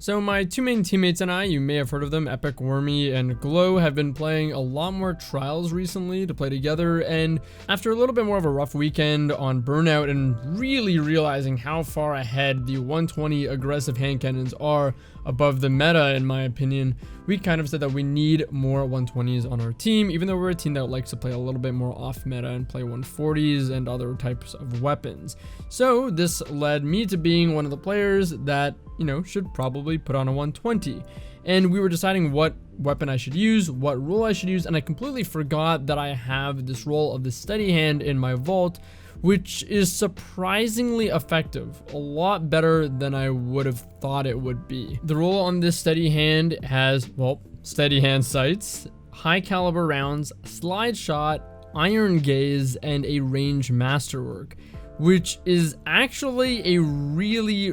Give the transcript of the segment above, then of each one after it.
So my two main teammates and I, you may have heard of them, Epic, Wormy, and Glow, have been playing a lot more trials recently to play together, and after a little bit more of a rough weekend on burnout and really realizing how far ahead the 120 aggressive hand cannons are above the meta, in my opinion, we kind of said that we need more 120s on our team, even though we're a team that likes to play a little bit more off meta and play 140s and other types of weapons. So this led me to being one of the players that, you know, should probably put on a 120. And we were deciding what weapon I should use, what role I should use, and I completely forgot that I have this role of the steady hand in my vault, which is surprisingly effective, a lot better than I would have thought it would be. The role on this steady hand has, well, steady hand sights, high caliber rounds, slide shot, iron gaze, and a range masterwork, which is actually a really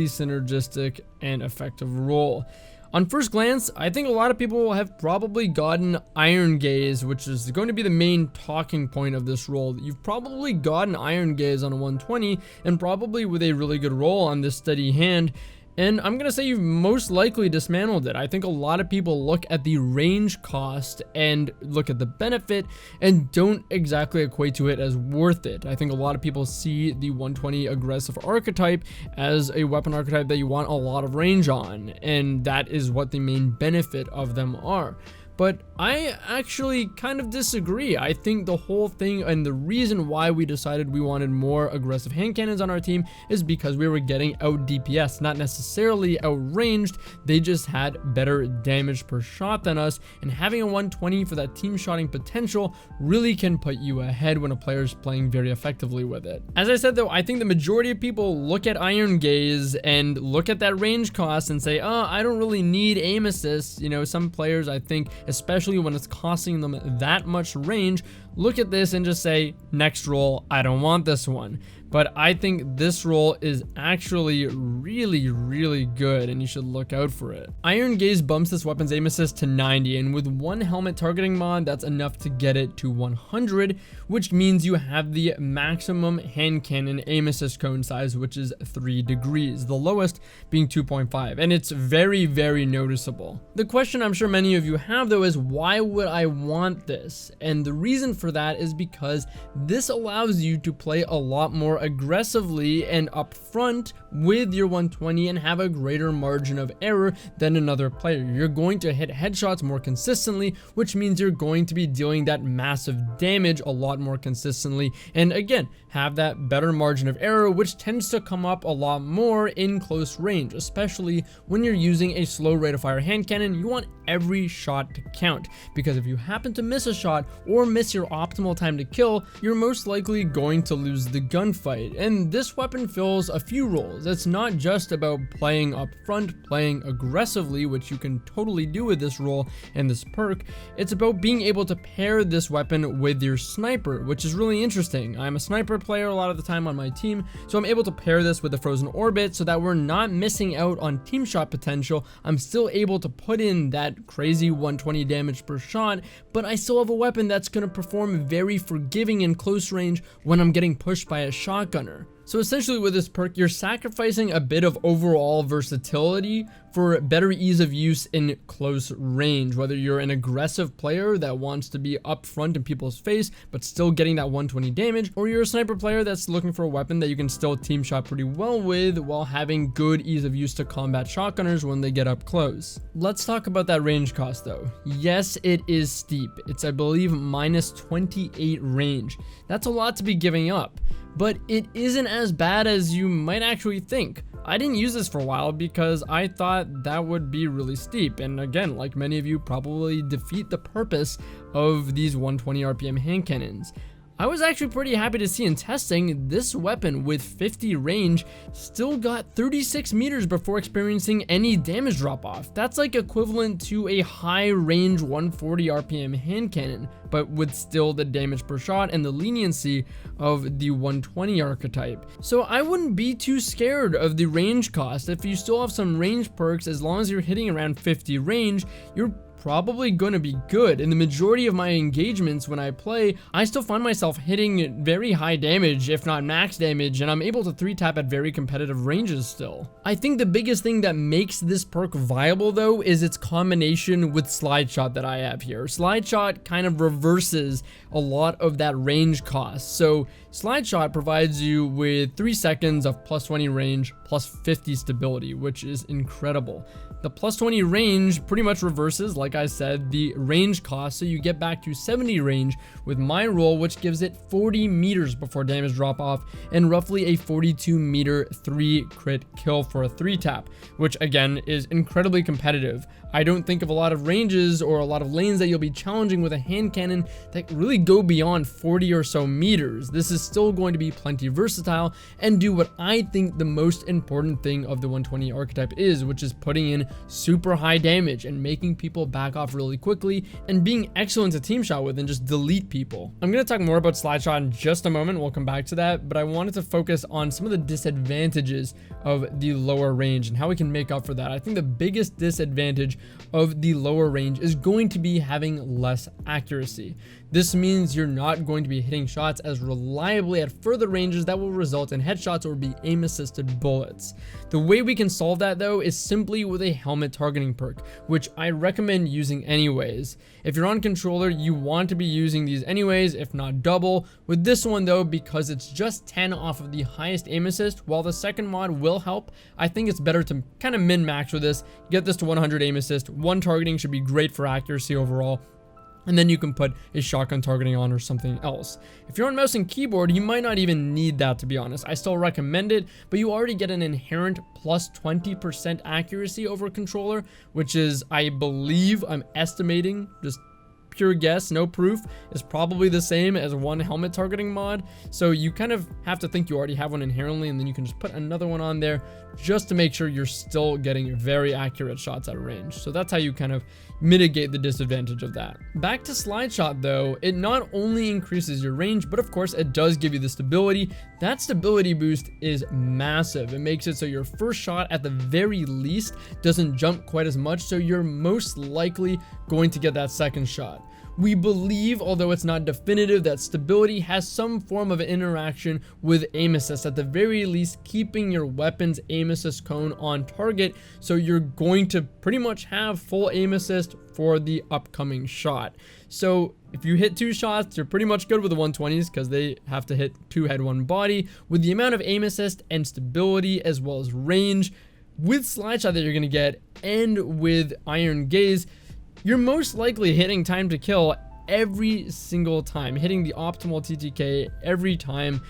synergistic and effective role. On first glance, I think a lot of people have probably gotten Iron Gaze, which is going to be the main talking point of this role. You've probably gotten Iron Gaze on a 120 and probably with a really good roll on this steady hand. And I'm gonna say you've most likely dismantled it. I think a lot of people look at the range cost and look at the benefit and don't exactly equate to it as worth it. I think a lot of people see the 120 aggressive archetype as a weapon archetype that you want a lot of range on, and that is what the main benefit of them are. But I actually kind of disagree. I think the whole thing and the reason why we decided we wanted more aggressive hand cannons on our team is because we were getting out DPS, not necessarily outranged. They just had better damage per shot than us, and having a 120 for that team shotting potential really can put you ahead when a player is playing very effectively with it. As I said though, I think the majority of people look at Iron Gaze and look at that range cost and say, oh, I don't really need aim assist. You know, some players, I think, especially when it's costing them that much range, look at this and just say, next roll, I don't want this one. But I think this roll is actually really good, and you should look out for it. Iron Gaze bumps this weapon's aim assist to 90, and with one helmet targeting mod, that's enough to get it to 100, which means you have the maximum hand cannon aim assist cone size, which is 3 degrees, the lowest being 2.5, and it's very noticeable. The question I'm sure many of you have though is, why would I want this? And the reason for that is because this allows you to play a lot more aggressively and upfront with your 120 and have a greater margin of error than another player. You're going to hit headshots more consistently, which means you're going to be dealing that massive damage a lot more consistently, and again, have that better margin of error, which tends to come up a lot more in close range, especially when you're using a slow rate of fire hand cannon. You want every shot to count, because if you happen to miss a shot or miss your optimal time to kill, you're most likely going to lose the gunfight. And this weapon fills a few roles. It's not just about playing up front, playing aggressively, which you can totally do with this role and this perk. It's about being able to pair this weapon with your sniper, which is really interesting. I'm a sniper player a lot of the time on my team, so I'm able to pair this with the frozen orbit so that we're not missing out on team shot potential. I'm still able to put in that crazy 120 damage per shot, but I still have a weapon that's going to perform very forgiving in close range when I'm getting pushed by a shotgunner. So essentially with this perk, you're sacrificing a bit of overall versatility for better ease of use in close range, whether you're an aggressive player that wants to be up front in people's face but still getting that 120 damage, or you're a sniper player that's looking for a weapon that you can still team shot pretty well with while having good ease of use to combat shotgunners when they get up close. Let's talk about that range cost though. Yes, it is steep. It's, I believe, minus 28 range. That's a lot to be giving up, but it isn't as bad as you might actually think. I didn't use this for a while because I thought that would be really steep, and again, like many of you, probably defeat the purpose of these 120 RPM hand cannons. I was actually pretty happy to see in testing this weapon with 50 range still got 36 meters before experiencing any damage drop off. That's like equivalent to a high range 140 RPM hand cannon, but with still the damage per shot and the leniency of the 120 archetype. So I wouldn't be too scared of the range cost. If you still have some range perks, as long as you're hitting around 50 range, you're probably going to be good. In the majority of my engagements when I play, I still find myself hitting very high damage, if not max damage, and I'm able to 3-tap at very competitive ranges still. I think the biggest thing that makes this perk viable though is its combination with Slideshot that I have here. Slideshot kind of reverses a lot of that range cost. So Slideshot provides you with 3 seconds of plus 20 range, plus 50 stability, which is incredible. The plus 20 range pretty much reverses, like I said, the range cost, so you get back to 70 range with my roll, which gives it 40 meters before damage drop off, and roughly a 42 meter 3 crit kill for a 3-tap, which again is incredibly competitive. I don't think of a lot of ranges or a lot of lanes that you'll be challenging with a hand cannon that really go beyond 40 or so meters. This is still going to be plenty versatile and do what I think the most important thing of the 120 archetype is, which is putting in super high damage and making people back off really quickly and being excellent to team shot with and just delete people. I'm going to talk more about Slideshot in just a moment. We'll come back to that, but I wanted to focus on some of the disadvantages of the lower range and how we can make up for that. I think the biggest disadvantage of the lower range is going to be having less accuracy. This means you're not going to be hitting shots as reliably at further ranges that will result in headshots or be aim assisted bullets. The way we can solve that though is simply with a helmet targeting perk, which I recommend using anyways. If you're on controller, you want to be using these anyways, if not double. With this one though, because it's just 10 off of the highest aim assist, while the second mod will help, I think it's better to kind of min-max with this. Get this to 100 aim assist. 1 targeting should be great for accuracy overall. And then you can put a shotgun targeting on or something else. If you're on mouse and keyboard, you might not even need that, to be honest. I still recommend it, but you already get an inherent plus 20% accuracy over controller, which is, I believe, I'm estimating, just pure guess, no proof, is probably the same as 1 helmet targeting mod. So you kind of have to think you already have one inherently, and then you can just put another one on there just to make sure you're still getting very accurate shots at range. So that's how you kind of mitigate the disadvantage of that. Back to Slideshot though, it not only increases your range, but of course it does give you the stability. That stability boost is massive. It makes it so your first shot at the very least doesn't jump quite as much, so you're most likely going to get that second shot. We believe, although it's not definitive, that stability has some form of interaction with aim assist, at the very least keeping your weapon's aim assist cone on target, so you're going to pretty much have full aim assist for the upcoming shot. So if you hit 2 shots, you're pretty much good with the 120s because they have to hit 2 head 1 body. With the amount of aim assist and stability as well as range with Slideshot that you're going to get, and with Iron Gaze, you're most likely hitting time to kill every single time, hitting the optimal TTK every time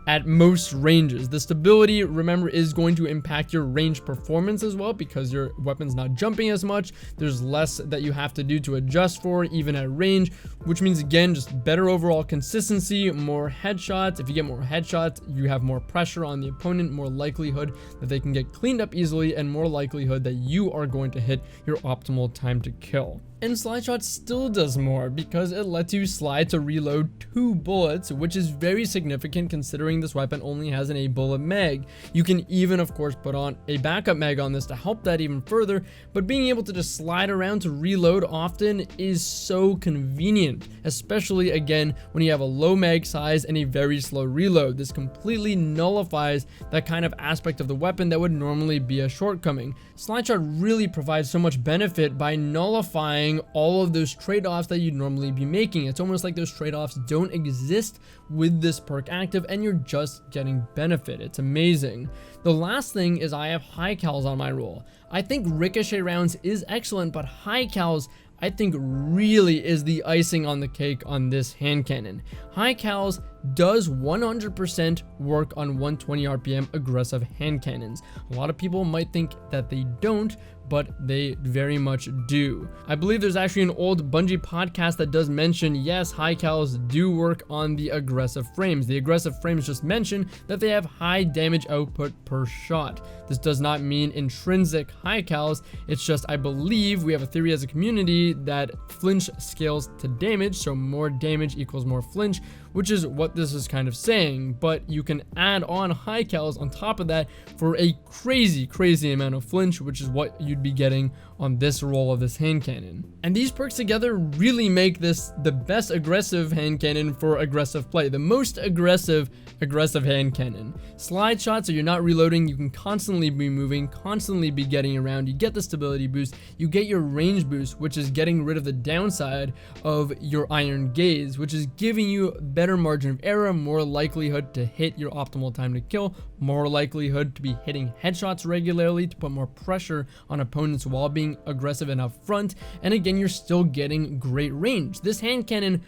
at most ranges. The stability, remember, is going to impact your range performance as well because your weapon's not jumping as much. There's less that you have to do to adjust for even at range, which means again just better overall consistency, more headshots. If you get more headshots, you have more pressure on the opponent, more likelihood that they can get cleaned up easily, and more likelihood that you are going to hit your optimal time to kill. And Slideshot still does more because it lets you slide to reload 2 bullets, which is very significant considering this weapon only has an 8-bullet mag. You can even, of course, put on a backup mag on this to help that even further, but being able to just slide around to reload often is so convenient, especially again when you have a low mag size and a very slow reload. This completely nullifies that kind of aspect of the weapon that would normally be a shortcoming. Slideshot really provides so much benefit by nullifying all of those trade-offs that you'd normally be making. It's almost like those trade-offs don't exist with this perk active and you're just getting benefit. It's amazing. The last thing is I have high cals on my roll. I think ricochet rounds is excellent, but high cals I think really is the icing on the cake on this hand cannon. High cals does 100% work on 120 RPM aggressive hand cannons. A lot of people might think that they don't, but they very much do. I believe there's actually an old Bungie podcast that does mention, yes, high cals do work on the aggressive frames. The aggressive frames just mention that they have high damage output per shot. This does not mean intrinsic high cals. It's just, I believe we have a theory as a community that flinch scales to damage, so more damage equals more flinch, which is what this is kind of saying, but you can add on high cals on top of that for a crazy amount of flinch, which is what you'd be getting on this roll of this hand cannon. And these perks together really make this the best aggressive hand cannon for aggressive play, the most aggressive hand cannon. Slide shot, so you're not reloading, you can constantly be moving, constantly be getting around, you get the stability boost, you get your range boost, which is getting rid of the downside of your iron gaze, which is giving you better margin of error, more likelihood to hit your optimal time to kill, more likelihood to be hitting headshots regularly to put more pressure on opponents while being aggressive and up front, and again, you're still getting great range. This hand cannon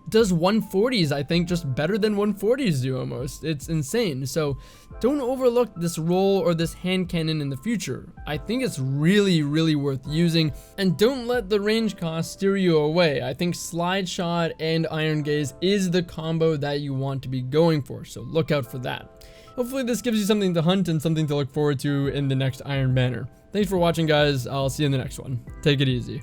does 140s, I think, just better than 140s do almost. It's insane. So don't overlook this roll or this hand cannon in the future. I think it's really worth using, and don't let the range cost steer you away. I think slide shot and iron gaze is the combo that you want to be going for, so look out for that. Hopefully this gives you something to hunt and something to look forward to in the next Iron Banner. Thanks for watching, guys. I'll see you in the next one. Take it easy.